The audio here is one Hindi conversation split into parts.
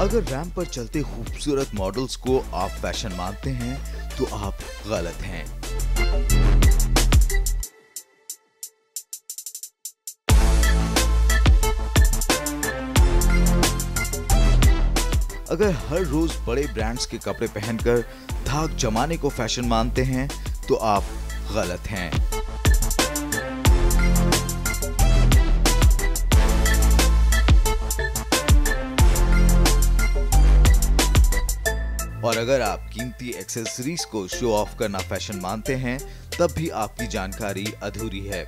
अगर रैंप पर चलते खूबसूरत मॉडल्स को आप फैशन मानते हैं तो आप गलत हैं। अगर हर रोज बड़े ब्रांड्स के कपड़े पहनकर धाक जमाने को फैशन मानते हैं तो आप गलत हैं। और अगर आप कीमती एक्सेसरीज को शो ऑफ करना फैशन मानते हैं तब भी आपकी जानकारी अधूरी है।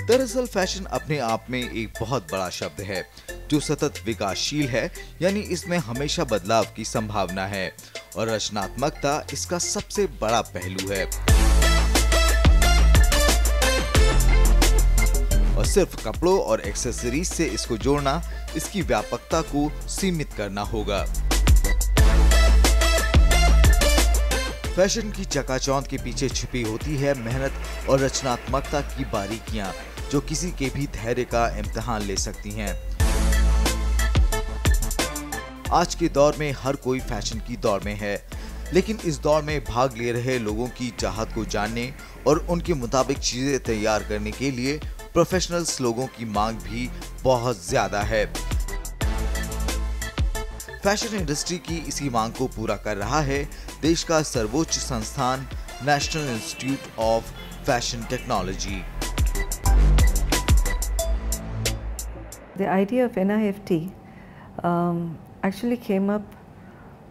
दरअसल फैशन अपने आप में एक बहुत बड़ा शब्द है जो सतत विकासशील है, यानी इसमें हमेशा बदलाव की संभावना है और रचनात्मकता इसका सबसे बड़ा पहलू है। और सिर्फ कपड़ों और एक्सेसरीज से इसको जोड़ना, इसकी व्यापकता को सीमित करना होगा। फैशन की चकाचौंध के पीछे छिपी होती है मेहनत और रचनात्मकता की बारीकियां जो किसी के भी धैर्य का इम्तिहान ले सकती हैं। आज के दौर में हर कोई फैशन की दौड़ में है, लेकिन इस दौड़ में भाग ले रहे लोगों की चाहत को जानने और उनके मुताबिक चीजें तैयार करने के लिए प्रोफेशनल्स लोगों की मांग भी बहुत ज्यादा है। फैशन इंडस्ट्री की इसी मांग को पूरा कर रहा है देश का सर्वोच्च संस्थान national institute of fashion technology. The idea of NIFT actually came up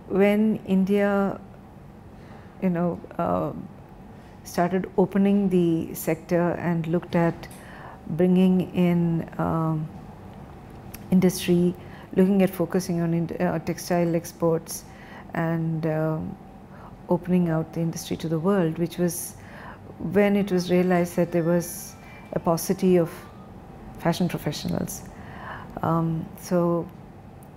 when India, started opening the sector and looked at bringing in industry, looking at focusing on textile exports and opening out the industry to the world, which was when it was realized that there was a paucity of fashion professionals. So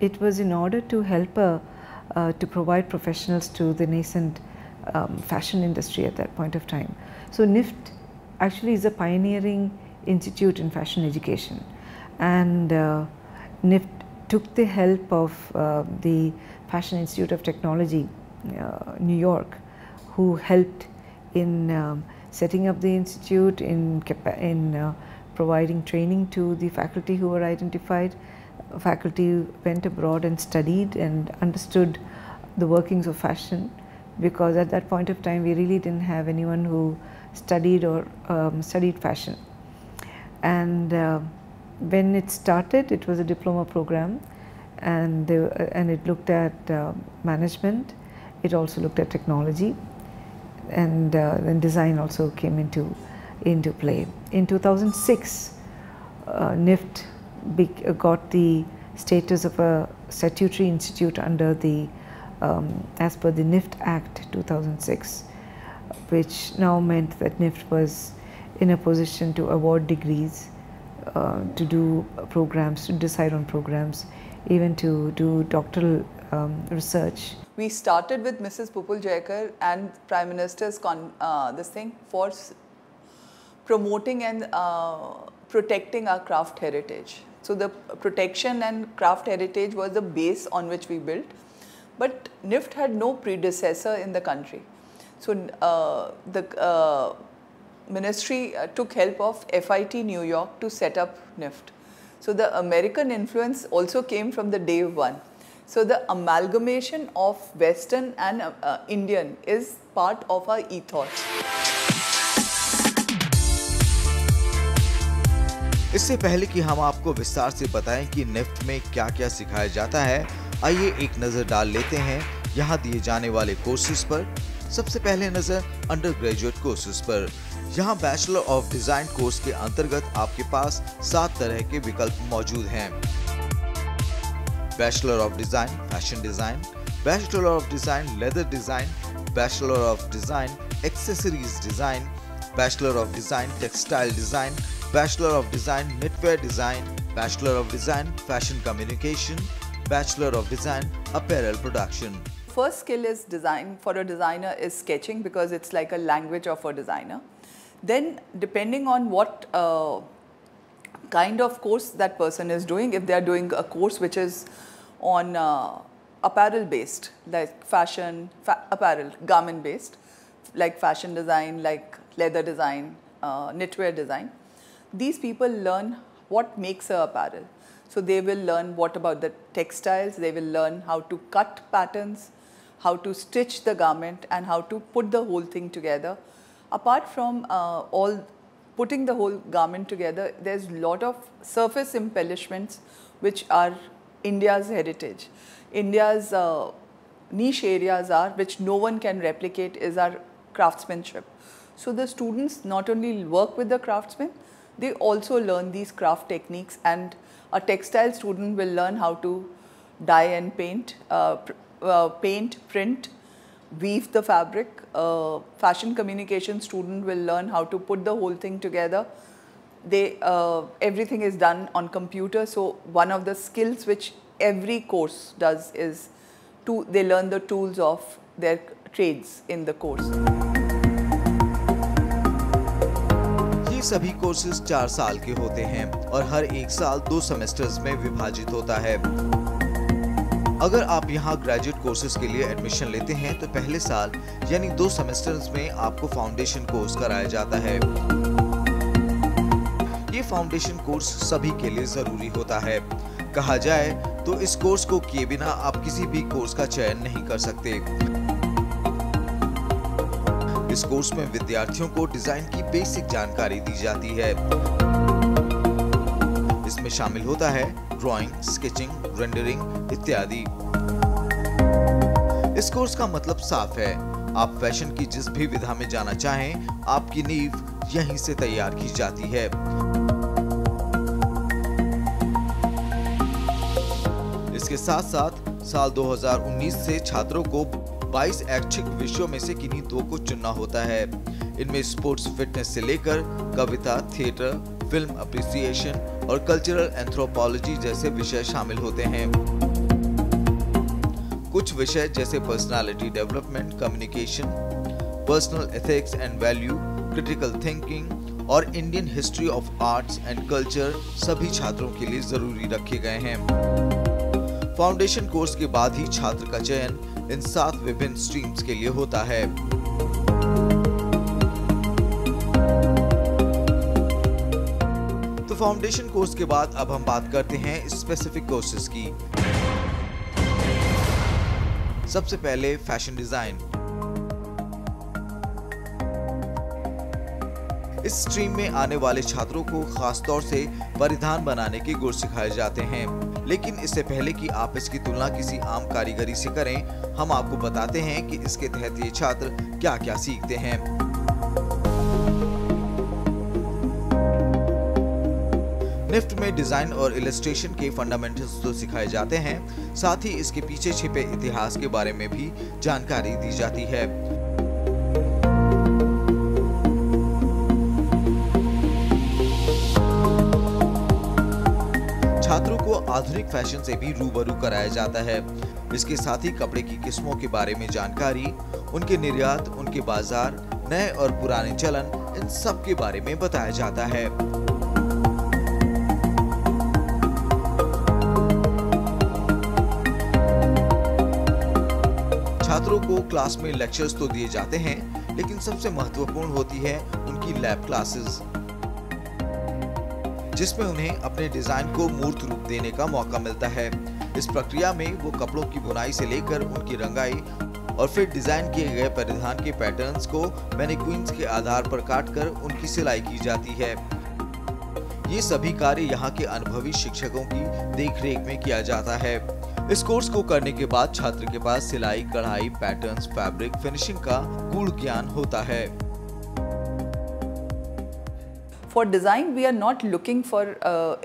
it was in order to help to provide professionals to the nascent fashion industry at that point of time. So NIFT actually is a pioneering institute in fashion education, and NIFT took the help of the Fashion Institute of Technology, New York, who helped in setting up the institute, in providing training to the faculty who were identified. Faculty went abroad and studied and understood the workings of fashion, because at that point of time we really didn't have anyone who studied or studied fashion. And when it started, it was a diploma program, and it looked at management. It also looked at technology, and then design also came into play. In 2006, NIFT got the status of a statutory institute under the as per the NIFT Act 2006, which now meant that NIFT was in a position to award degrees, to do programs, to decide on programs, even to do doctoral research. We started with Mrs. Pupul Jayakar and Prime Minister's for promoting and protecting our craft heritage. So the protection and craft heritage was the base on which we built, but NIFT had no predecessor in the country. So the ministry took help of FIT New York to set up NIFT. So the American influence also came from the day one. So the amalgamation of Western and Indian is part of our ethos. इससे पहले कि हम आपको विस्तार से बताएं कि निफ्ट में क्या क्या सिखाया जाता है, आइए एक नजर डाल लेते हैं यहाँ दिए जाने वाले कोर्सेज पर। सबसे पहले नजर अंडर ग्रेजुएट कोर्सेज पर। यहाँ बैचलर ऑफ डिजाइन कोर्स के अंतर्गत आपके पास 7 तरह के विकल्प मौजूद हैं। Bachelor of design fashion design, bachelor of design leather design, bachelor of design accessories design, bachelor of design textile design, Bachelor of Design Knitwear Design, Bachelor of Design Fashion Communication, Bachelor of Design Apparel Production. First skill is design. For a designer is sketching, because it's like a language of a designer. Then depending on what kind of course that person is doing. If they are doing a course which is on apparel based, like fashion, apparel, garment based, like fashion design, like leather design, knitwear design, these people learn what makes a apparel. So they will learn what about the textiles, they will learn how to cut patterns, how to stitch the garment, and how to put the whole thing together. Apart from all putting the whole garment together, there's a lot of surface embellishments which are India's heritage. India's niche areas are, which no one can replicate, is our craftsmanship. So the students not only work with the craftsmen, they also learn these craft techniques, and a textile student will learn how to dye and paint, paint, print, weave the fabric. Fashion communication student will learn how to put the whole thing together. They everything is done on computer. So one of the skills which every course does is they learn the tools of their trades in the course. ये सभी कोर्सेज 4 साल के होते हैं और हर एक साल 2 सेमेस्टर्स में विभाजित होता है। अगर आप यहाँ ग्रेजुएट कोर्सेज के लिए एडमिशन लेते हैं तो पहले साल यानी 2 सेमेस्टर्स में आपको फाउंडेशन कोर्स कराया जाता है। ये फाउंडेशन कोर्स सभी के लिए जरूरी होता है। कहा जाए तो इस कोर्स को किए बिना आप किसी भी कोर्स का चयन नहीं कर सकते। इस कोर्स में विद्यार्थियों को डिजाइन की बेसिक जानकारी दी जाती है। इसमें शामिल होता है ड्राइंग, स्केचिंग, रेंडरिंग इत्यादि। इस कोर्स का मतलब साफ है, आप फैशन की जिस भी विधा में जाना चाहें, आपकी नींव यहीं से तैयार की जाती है। इसके साथ साथ साल 2019 से छात्रों को 22 ऐच्छिक विषयों में से किन्हीं 2 को चुनना होता है। इनमें स्पोर्ट्स फिटनेस से लेकर कविता, थिएटर, फिल्म अप्रिसिएशन और कल्चरल एंथ्रोपोलॉजी जैसे विषय शामिल होते हैं। कुछ विषय जैसे personality development, communication, personal ethics and value, critical thinking और Indian history of arts and culture सभी छात्रों के लिए जरूरी रखे गए हैं। फाउंडेशन कोर्स के बाद ही छात्र का चयन इन 7 विभिन्न स्ट्रीम्स के लिए होता है। तो फाउंडेशन कोर्स के बाद अब हम बात करते हैं स्पेसिफिक कोर्सेज की। सबसे पहले फैशन डिजाइन। इस स्ट्रीम में आने वाले छात्रों को खास तौर से परिधान बनाने के गुण सिखाए जाते हैं। लेकिन इससे पहले कि आप इसकी तुलना किसी आम कारीगरी से करें, हम आपको बताते हैं कि इसके तहत ये छात्र क्या-क्या सीखते हैं। निफ्ट में डिजाइन और इलस्ट्रेशन के फंडामेंटल्स तो सिखाए जाते हैं, साथ ही इसके पीछे छिपे इतिहास के बारे में भी जानकारी दी जाती है। छात्रों को आधुनिक फैशन से भी रूबरू कराया जाता है। इसके साथ ही कपड़े की किस्मों के बारे में जानकारी, उनके निर्यात, उनके बाजार, नए और पुराने चलन, इन सब के बारे में बताया जाता है। छात्रों को क्लास में लेक्चर्स तो दिए जाते हैं, लेकिन सबसे महत्वपूर्ण होती है उनकी लैब क्लासेस, जिसमें उन्हें अपने डिजाइन को मूर्त रूप देने का मौका मिलता है। इस प्रक्रिया में वो कपड़ों की बुनाई से लेकर उनकी रंगाई और फिर डिजाइन किए गए परिधान के पैटर्न्स को मैनीक्वीन्स के आधार पर काटकर उनकी सिलाई की जाती है। ये सभी कार्य यहाँ के अनुभवी शिक्षकों की देखरेख में किया जाता है। इस कोर्स को करने के बाद छात्र के पास सिलाई, कढ़ाई, पैटर्न्स, फैब्रिक, फिनिशिंग का गूढ़ ज्ञान होता है। For design, we are not looking for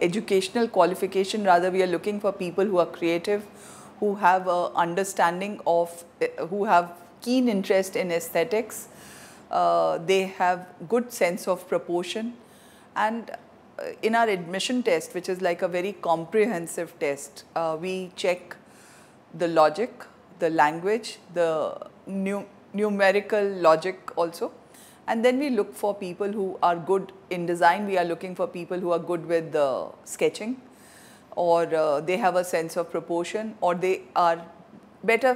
educational qualification, rather we are looking for people who are creative, who have understanding of, who have keen interest in aesthetics, they have good sense of proportion, and in our admission test, which is like a very comprehensive test, we check the logic, the language, the numerical logic also, And then we look for people who are good in design. We are looking for people who are good with sketching, or they have a sense of proportion, or they are better,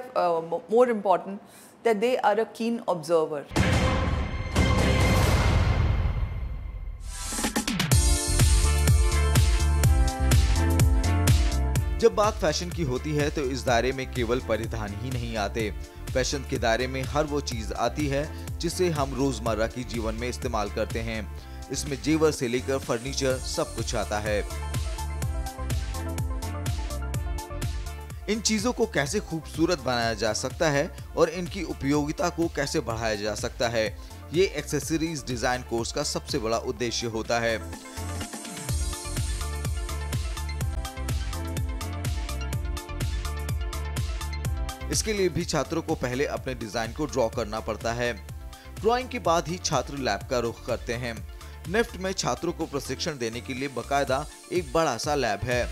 more important, that they are a keen observer. जब बात फैशन की होती है तो इस दायरे में केवल परिधान ही नहीं आते। फैशन के दायरे में हर वो चीज आती है जिसे हम रोजमर्रा की जीवन में इस्तेमाल करते हैं। इसमें जेवर से लेकर फर्नीचर सब कुछ आता है। इन चीजों को कैसे खूबसूरत बनाया जा सकता है और इनकी उपयोगिता को कैसे बढ़ाया जा सकता है, ये एक्सेसरीज डिजाइन कोर्स का सबसे बड़ा उद्देश्य होता है। इसके लिए भी छात्रों को पहले अपने डिजाइन को ड्रॉ करना पड़ता है। ड्राइंग के बाद ही छात्र लैब का रुख करते हैं। निफ्ट में छात्रों को प्रशिक्षण देने के लिए बकायदा एक बड़ा सा लैब है।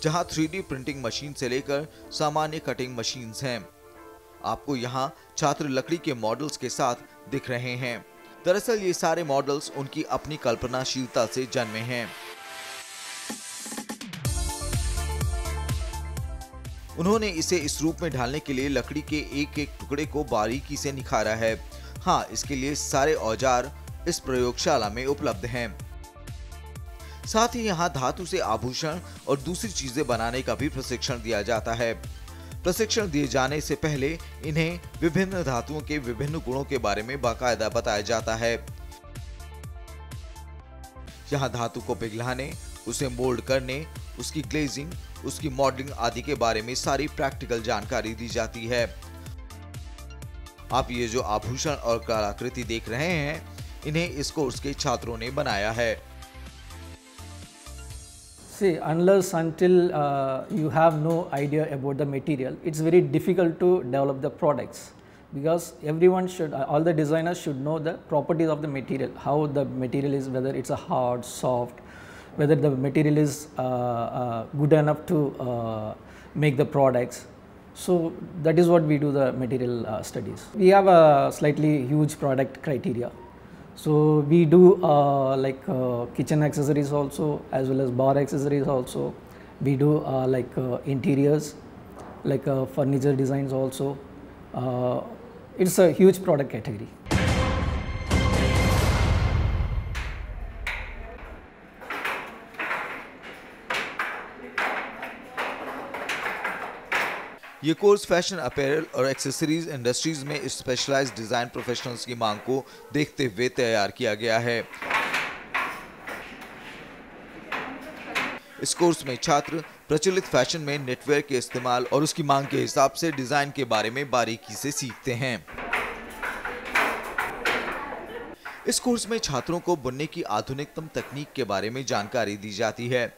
जहां 3D प्रिंटिंग मशीन से लेकर सामान्य कटिंग मशीन्स हैं। आपको यहाँ छात्र लकड़ी के मॉडल्स के साथ दिख रहे हैं। दरअसल ये सारे मॉडल्स उनकी अपनी कल्पनाशीलता से जन्मे हैं। उन्होंने इसे इस रूप में ढालने के लिए लकड़ी के एक एक टुकड़े को बारीकी से निखारा है। हाँ, इसके लिए सारे औजार इस प्रयोगशाला में उपलब्ध हैं। साथ ही यहाँ धातु से आभूषण और दूसरी चीजें बनाने का भी प्रशिक्षण दिया जाता है। प्रशिक्षण दिए जाने से पहले इन्हें विभिन्न धातुओं के विभिन्न गुणों के बारे में बाकायदा बताया जाता है। यहाँ धातु को पिघलाने, उसे मोल्ड करने, उसकी ग्लेजिंग, उसकी मॉडलिंग आदि के बारे में सारी प्रैक्टिकल जानकारी दी जाती है। आप ये जो आभूषण और कलाकृति देख रहे हैं, इन्हें इस कोर्स के छात्रों ने बनाया है। See, unless until you have no idea about the material, it's very difficult to develop the products, because everyone should, all the designers should know the properties of the material, how the material is, whether it's a hard, soft, whether the material is good enough to make the products. So that is what we do, the material studies. We have a slightly huge product criteria. So we do kitchen accessories also, as well as bar accessories also. We do interiors, furniture designs also. It's a huge product category. ये कोर्स फैशन अपैरल और एक्सेसरीज इंडस्ट्रीज में स्पेशलाइज्ड डिजाइन प्रोफेशनल्स की मांग को देखते हुए तैयार किया गया है। इस कोर्स में छात्र प्रचलित फैशन में नेटवेयर के इस्तेमाल और उसकी मांग के हिसाब से डिजाइन के बारे में बारीकी से सीखते हैं। इस कोर्स में छात्रों को बुनने की आधुनिकतम तकनीक के बारे में जानकारी दी जाती है।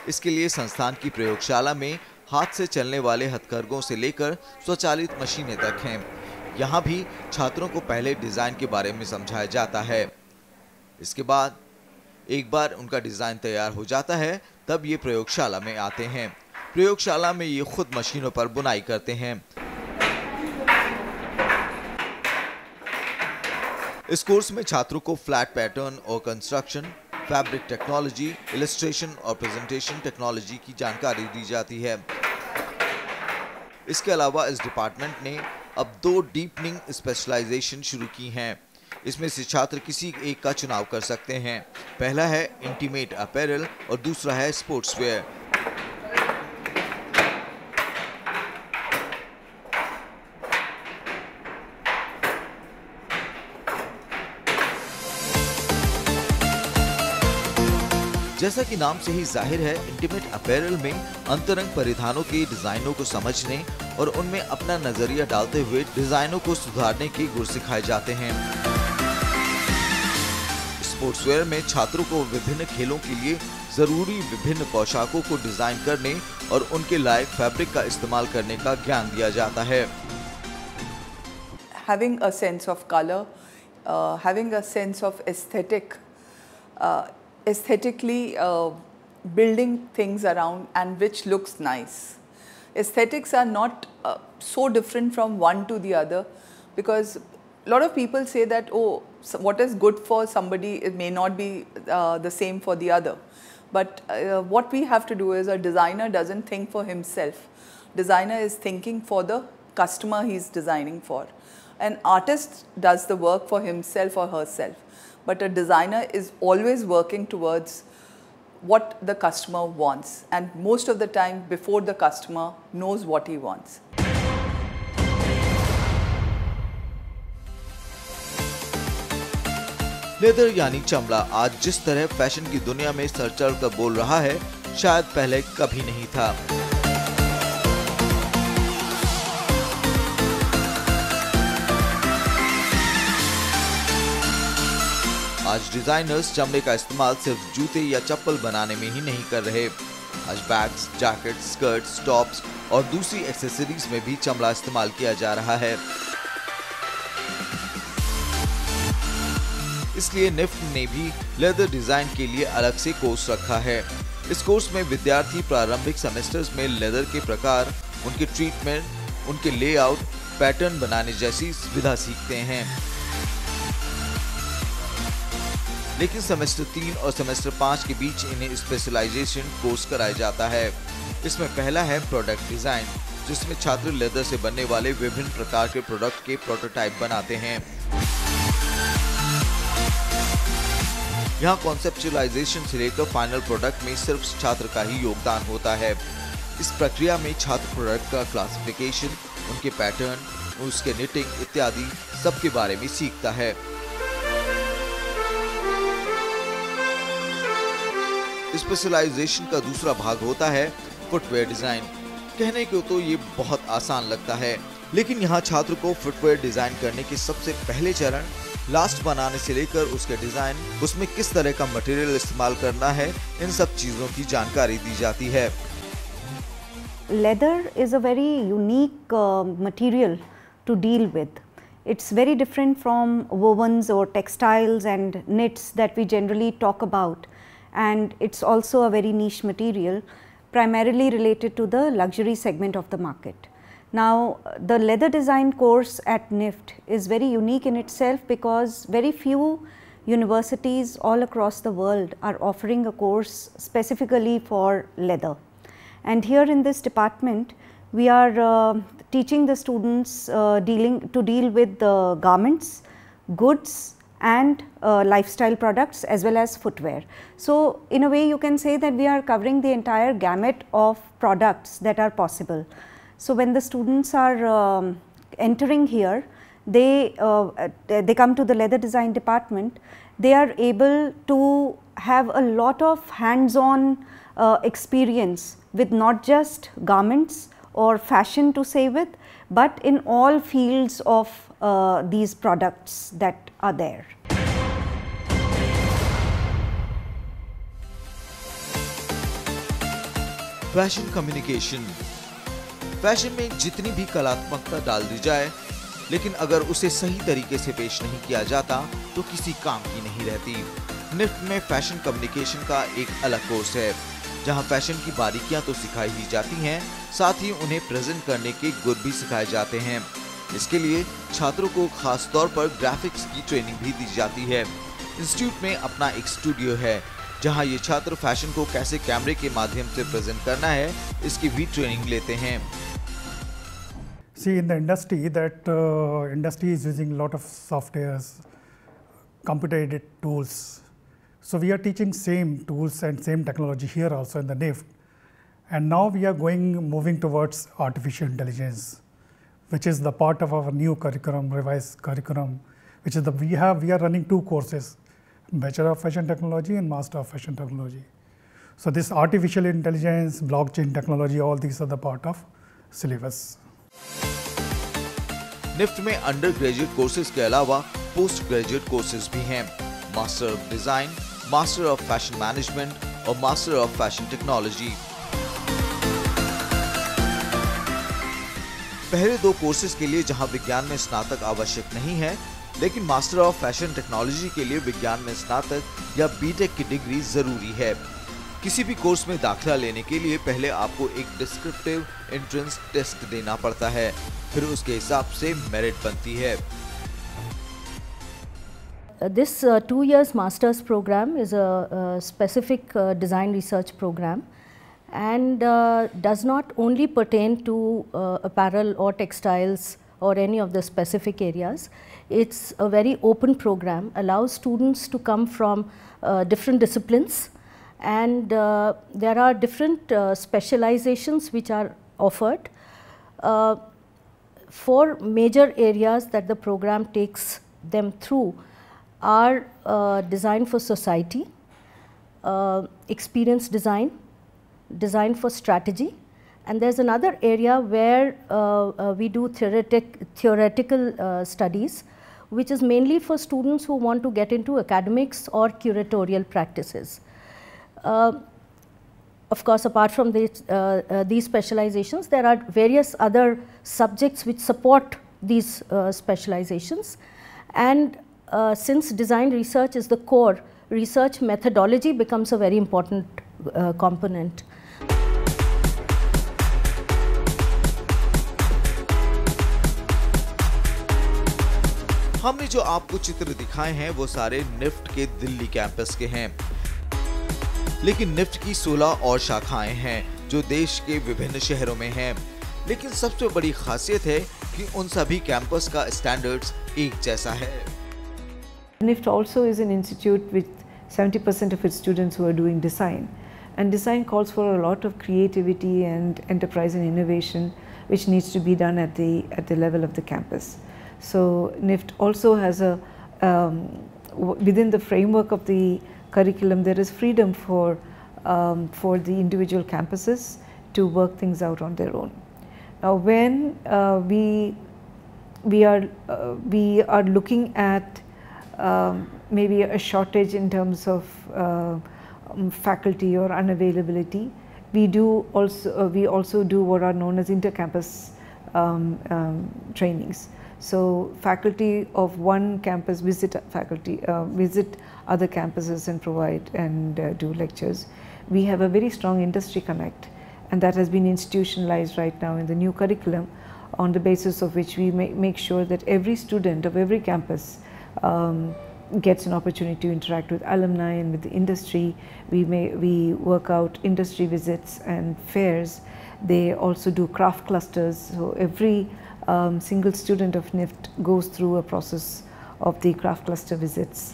इसके लिए संस्थान की प्रयोगशाला में हाथ से चलने वाले हथकरघों से लेकर स्वचालित मशीनें तक हैं। यहाँ भी छात्रों को पहले डिजाइन के बारे में समझाया जाता है। इसके बाद एक बार उनका डिजाइन तैयार हो जाता है, तब ये प्रयोगशाला में आते हैं। प्रयोगशाला में ये खुद मशीनों पर बुनाई करते हैं। इस कोर्स में छात्रों को फ्लैट पैटर्न और कंस्ट्रक्शन, फैब्रिक टेक्नोलॉजी, इलस्ट्रेशन और प्रेजेंटेशन टेक्नोलॉजी की जानकारी दी जाती है। इसके अलावा इस डिपार्टमेंट ने अब 2 डीपनिंग स्पेशलाइजेशन शुरू की हैं। इसमें से छात्र किसी एक का चुनाव कर सकते हैं। पहला है इंटीमेट अपैरल और दूसरा है स्पोर्ट्सवेयर। जैसा कि नाम से ही जाहिर है, इंटीमेट अपैरल में अंतरंग परिधानों के डिजाइनों को समझने और उनमें अपना नजरिया डालते हुए डिजाइनों को सुधारने के गुर सिखाए जाते हैं। स्पोर्ट्सवेयर में छात्रों को विभिन्न खेलों के लिए जरूरी विभिन्न पोशाकों को डिजाइन करने और उनके लायक फैब्रिक का इस्तेमाल करने का ज्ञान दिया जाता है। Having a sense of color, having a sense of aesthetically building things around and which looks nice. Aesthetics are not so different from one to the other, because a lot of people say that, oh, what is good for somebody, it may not be the same for the other. But what we have to do is, a designer doesn't think for himself. Designer is thinking for the customer he's designing for. An artist does the work for himself or herself, but a designer is always working towards what the customer wants, and most of the time before the customer knows what he wants. Leather यानी चमड़ा आज जिस तरह फैशन की दुनिया में सर चढ़कर बोल रहा है, शायद पहले कभी नहीं था। आज डिजाइनर्स चमड़े का इस्तेमाल सिर्फ जूते या चप्पल बनाने में ही नहीं कर रहे। आज बैग्स, जैकेट्स, स्कर्ट्स, टॉप्स और दूसरी एक्सेसरीज में भी चमड़ा इस्तेमाल किया जा रहा है। इसलिए निफ्ट ने भी लेदर डिजाइन के लिए अलग से कोर्स रखा है। इस कोर्स में विद्यार्थी प्रारंभिक सेमेस्टर्स में लेदर के प्रकार, उनके ट्रीटमेंट, उनके लेआउट, पैटर्न बनाने जैसी विधा सीखते हैं। लेकिन सेमेस्टर 3 और सेमेस्टर 5 के बीच इन्हें स्पेशलाइजेशन कोर्स कराया जाता है। इसमें पहला है प्रोडक्ट डिजाइन, जिसमें छात्र लेदर से बनने वाले विभिन्न प्रकार के प्रोडक्ट के प्रोटोटाइप बनाते हैं। यहाँ कॉन्सेप्चुअलाइजेशन से लेकर फाइनल प्रोडक्ट में सिर्फ छात्र का ही योगदान होता है। इस प्रक्रिया में छात्र प्रोडक्ट का क्लासिफिकेशन, उनके पैटर्न, उसके निटिंग इत्यादि सब के बारे में सीखता है। स्पेशलाइजेशन का दूसरा भाग होता है फुटवेयर डिजाइन। कहने को तो ये बहुत आसान लगता है, लेकिन यहाँ छात्र को फुटवेयर डिजाइन करने के सबसे पहले चरण, लास्ट बनाने से लेकर उसके डिजाइन, उसमें किस तरह का मटेरियल इस्तेमाल करना है, इन सब चीजों की जानकारी दी जाती है। Leather is a very unique material to deal with. It's very different from wovens or textiles and knits that we generally talk about, and it's also a very niche material, primarily related to the luxury segment of the market. Now, the leather design course at NIFT is very unique in itself, because very few universities all across the world are offering a course specifically for leather. And here in this department, we are teaching the students to deal with the garments, goods and lifestyle products as well as footwear. So, in a way you can say that we are covering the entire gamut of products that are possible. So, when the students are entering here, they come to the leather design department, they are able to have a lot of hands-on experience with not just garments or fashion to say with, but in all fields of these products that are there. Fashion communication. Fashion में जितनी भी कलात्मकता डाल दी जाए, लेकिन अगर उसे सही तरीके से पेश नहीं किया जाता तो किसी काम की नहीं रहती। निफ्ट में फैशन कम्युनिकेशन का एक अलग कोर्स है, जहां फैशन की बारीकियां तो सिखाई ही जाती हैं, साथ ही उन्हें प्रेजेंट करने के गुर भी सिखाए जाते हैं। इसके लिए छात्रों को खास तौर पर ग्राफिक्स की ट्रेनिंग भी दी जाती है। इंस्टीट्यूट में अपना एक स्टूडियो है, जहां ये छात्र फैशन को कैसे कैमरे के माध्यम से प्रेजेंट करना है, इसकी भी ट्रेनिंग लेते हैं। See, in the industry, that industry is using a lot of softwares, computer-aided tools. So we are teaching same tools and same technology here also in the NIFT. And now we are moving towards artificial intelligence, which is the part of our new curriculum, revised curriculum, which is we are running 2 courses, Bachelor of Fashion Technology and Master of Fashion Technology. So this artificial intelligence, blockchain technology, all these are the part of syllabus. NIFT में अंडर ग्रेजुएट कोर्सेज के अलावा पोस्ट ग्रेजुएट कोर्सेज भी हैं। Master of design, master of fashion management और मास्टर ऑफ फैशन टेक्नोलॉजी। पहले दो कोर्सेज के लिए जहां विज्ञान में स्नातक आवश्यक नहीं है, लेकिन मास्टर ऑफ फैशन टेक्नोलॉजी के लिए विज्ञान में स्नातक या बीटेक की डिग्री जरूरी है। किसी भी कोर्स में दाखिला लेने के लिए पहले आपको एक डिस्क्रिप्टिव एंट्रेंस टेस्ट देना पड़ता है, फिर उसके हिसाब से मेरिट बनती है। This 2 years master's program is a specific design research program and does not only pertain to apparel or textiles or any of the specific areas. It's a very open program, allows students to come from different disciplines, and there are different specializations which are offered. 4 major areas that the program takes them through are design for society, experience design, design for strategy, and there's another area where we do theoretical studies, which is mainly for students who want to get into academics or curatorial practices. Of course, apart from these specializations, there are various other subjects which support these specializations, and since design research is the core, research methodology becomes a very important component. हमने जो आपको चित्र दिखाए हैं वो सारे निफ्ट के दिल्ली कैंपस के हैं, लेकिन निफ्ट की 16 और शाखाएं हैं जो देश के विभिन्न शहरों में हैं। लेकिन सबसे बड़ी खासियत है कि उन सभी कैंपस का स्टैंडर्ड्स एक जैसा है। NIFT also is an institute with 70% of its students who are doing design, and design calls for a lot of creativity and enterprise and innovation which needs to be done at the level of the campus. So NIFT also has a within the framework of the curriculum there is freedom for the individual campuses to work things out on their own. Now when we are looking at maybe a shortage in terms of faculty or unavailability, we also do what are known as inter-campus trainings. So faculty of one campus visit other campuses and provide and do lectures. We have a very strong industry connect, and that has been institutionalized right now in the new curriculum, on the basis of which we make sure that every student of every campus gets an opportunity to interact with alumni and with the industry. We work out industry visits and fairs. They also do craft clusters. So every single student of NIFT goes through a process of the craft cluster visits.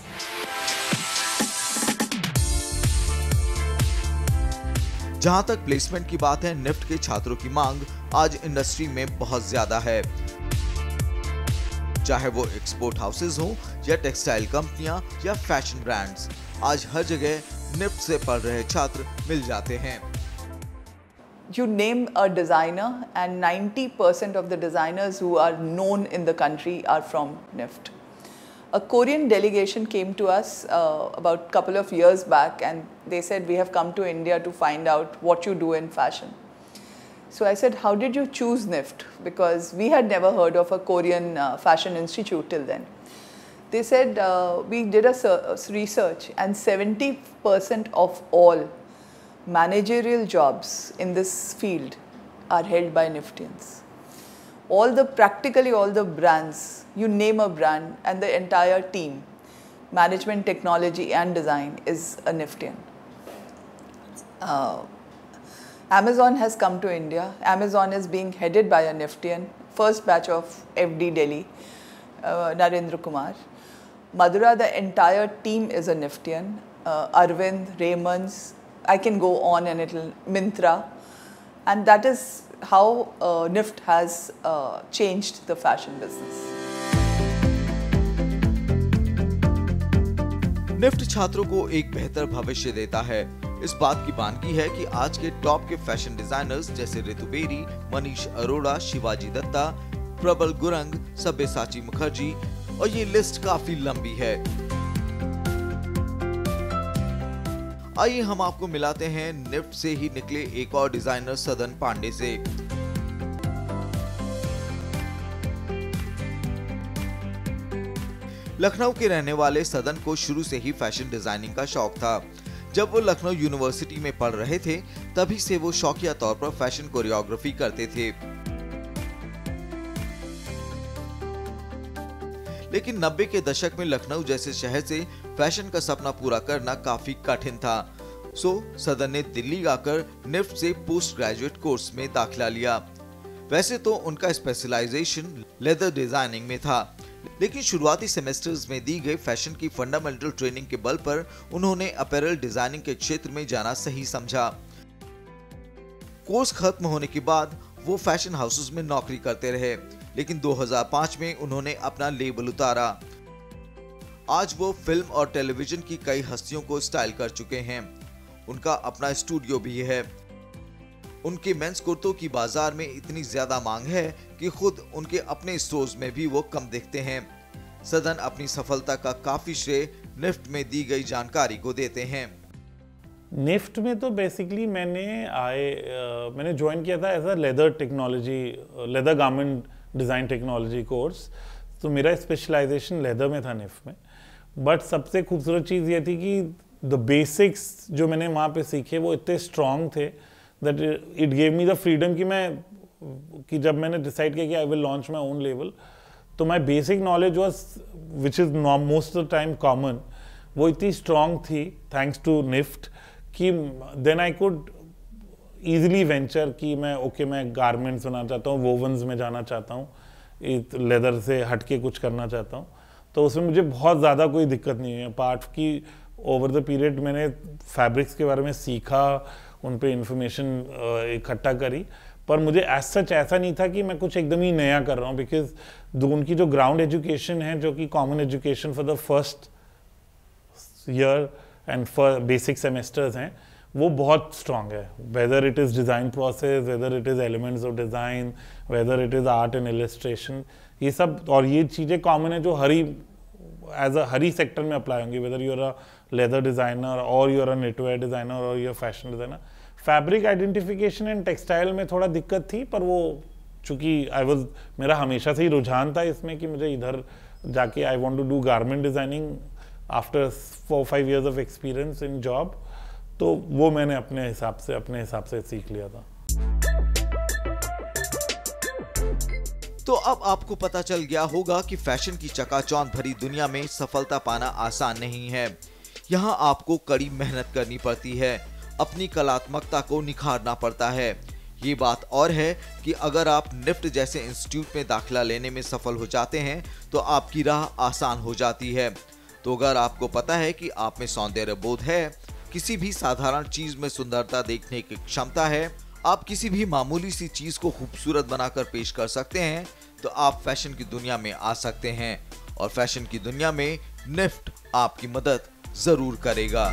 जहां तक प्लेसमेंट की बात है, निफ्ट के छात्रों की मांग आज इंडस्ट्री में बहुत ज्यादा है। चाहे वो एक्सपोर्ट हाउसेज हों या टेक्सटाइल कंपनियां या फैशन ब्रांड्स, आज हर जगह निफ्ट से पढ़ रहे छात्र मिल जाते हैं। You name a designer and 90% of the designers who are known in the country are from NIFT. A Korean delegation came to us about a couple of years back, and they said, we have come to India to find out what you do in fashion. So I said, how did you choose NIFT? Because we had never heard of a Korean fashion institute till then. They said, we did a research, and 70% of all managerial jobs in this field are held by NIFTians. Practically all the brands, you name a brand, and the entire team, management, technology and design, is a NIFTian. Amazon has come to India. Amazon is being headed by a NIFTian, first batch of FD Delhi, Narendra Kumar. Madura, the entire team is a NIFTian. Arvind, Raymond's, I can go on and it'll, Mintra, and that is how NIFT has changed the fashion business. NIFT छात्रों को एक बेहतर भविष्य देता है। इस बात की बानगी है कि आज के टॉप के फैशन डिजाइनर्स जैसे ऋतु बेरी, मनीष अरोड़ा, शिवाजी दत्ता, प्रबल गुरंग, सब्यसाची मुखर्जी, और ये लिस्ट काफी लंबी है। आइए हम आपको मिलाते हैं निफ्ट से ही निकले एक और डिजाइनर सदन पांडे से। लखनऊ के रहने वाले सदन को शुरू से ही फैशन डिजाइनिंग का शौक था। जब वो लखनऊ यूनिवर्सिटी में पढ़ रहे थे तभी से वो शौकिया तौर पर फैशन कोरियोग्राफी करते थे। लेकिन 90 के दशक में लखनऊ जैसे शहर से फैशन का सपना पूरा करना काफी कठिन था। सो सदन ने दिल्ली आकर निफ्ट से पोस्ट ग्रेजुएट कोर्स में दाखिला लिया। वैसे तो उनका स्पेशलाइजेशन लेदर डिजाइनिंग में था, लेकिन शुरुआती सेमेस्टर्स में दी गई फैशन की फंडामेंटल ट्रेनिंग के बल पर उन्होंने अपैरल डिजाइनिंग के क्षेत्र में जाना सही समझा। कोर्स खत्म होने के बाद वो फैशन हाउसेस में नौकरी करते रहे, लेकिन 2005 में उन्होंने अपना लेबल उतारा। आज वो फिल्म और टेलीविजन की कई हस्तियों को स्टाइल कर चुके हैं। उनका अपना स्टूडियो भी है। उनके मेंस कुर्तों की बाजार में इतनी ज्यादा मांग है कि खुद उनके अपने स्टोर्स में भी वो कम दिखते हैं। सदन अपनी सफलता का काफी श्रेय निफ्ट में दी गई जानकारी को देते हैं। निफ्ट में तो बेसिकली मैंने ज्वाइन किया था as a leather garment design technology course. तो मेरा स्पेशलाइजेशन लेदर में था निफ्ट में। बट सबसे खूबसूरत चीज़ ये थी कि द बेसिक्स जो मैंने वहाँ पे सीखे वो इतने स्ट्रॉन्ग थे that it gave me the freedom कि जब मैंने डिसाइड किया कि I will launch my own level, तो my basic knowledge was which is most of the time common, वो इतनी स्ट्रॉन्ग थी थैंक्स टू निफ्ट कि then I could easily venture कि मैं गारमेंट्स बनाना चाहता हूँ, वोवन्स में जाना चाहता हूँ, लेदर से हटके कुछ करना चाहता हूँ। तो उसमें मुझे बहुत ज़्यादा कोई दिक्कत नहीं है। पार्ट की ओवर द पीरियड मैंने फैब्रिक्स के बारे में सीखा, उन पे इंफॉर्मेशन इकट्ठा करी, पर मुझे एज सच ऐसा नहीं था कि मैं कुछ एकदम ही नया कर रहा हूँ, बिकॉज उनकी जो ग्राउंड एजुकेशन है, जो कि common education for the first year and for basic semesters हैं, वो बहुत स्ट्रॉन्ग है। Whether it is design process, whether it is elements of design, whether it is art and illustration, ये सब और ये चीज़ें कॉमन है जो एज अ हरी सेक्टर में अप्लाई होंगी, whether you are a leather designer और you are a knitwear designer और you are fashion designer. Fabric identification and textile में थोड़ा दिक्कत थी, पर वो चूँकि मेरा हमेशा से ही रुझान था इसमें कि मुझे इधर जाके I want to do garment designing after 4-5 years of experience in job, तो वो मैंने अपने हिसाब से सीख लिया था। तो अब आपको पता चल गया होगा कि फैशन की चकाचौंध भरी दुनिया में सफलता पाना आसान नहीं है। यहाँ आपको कड़ी मेहनत करनी पड़ती है, अपनी कलात्मकता को निखारना पड़ता है। ये बात और है कि अगर आप निफ्ट जैसे इंस्टीट्यूट में दाखिला लेने में सफल हो जाते हैं तो आपकी राह आसान हो जाती है। तो अगर आपको पता है कि आप में सौंदर्य बोध है, किसी भी साधारण चीज में सुंदरता देखने की क्षमता है, आप किसी भी मामूली सी चीज को खूबसूरत बनाकर पेश कर सकते हैं, तो आप फैशन की दुनिया में आ सकते हैं और फैशन की दुनिया में निफ्ट आपकी मदद जरूर करेगा।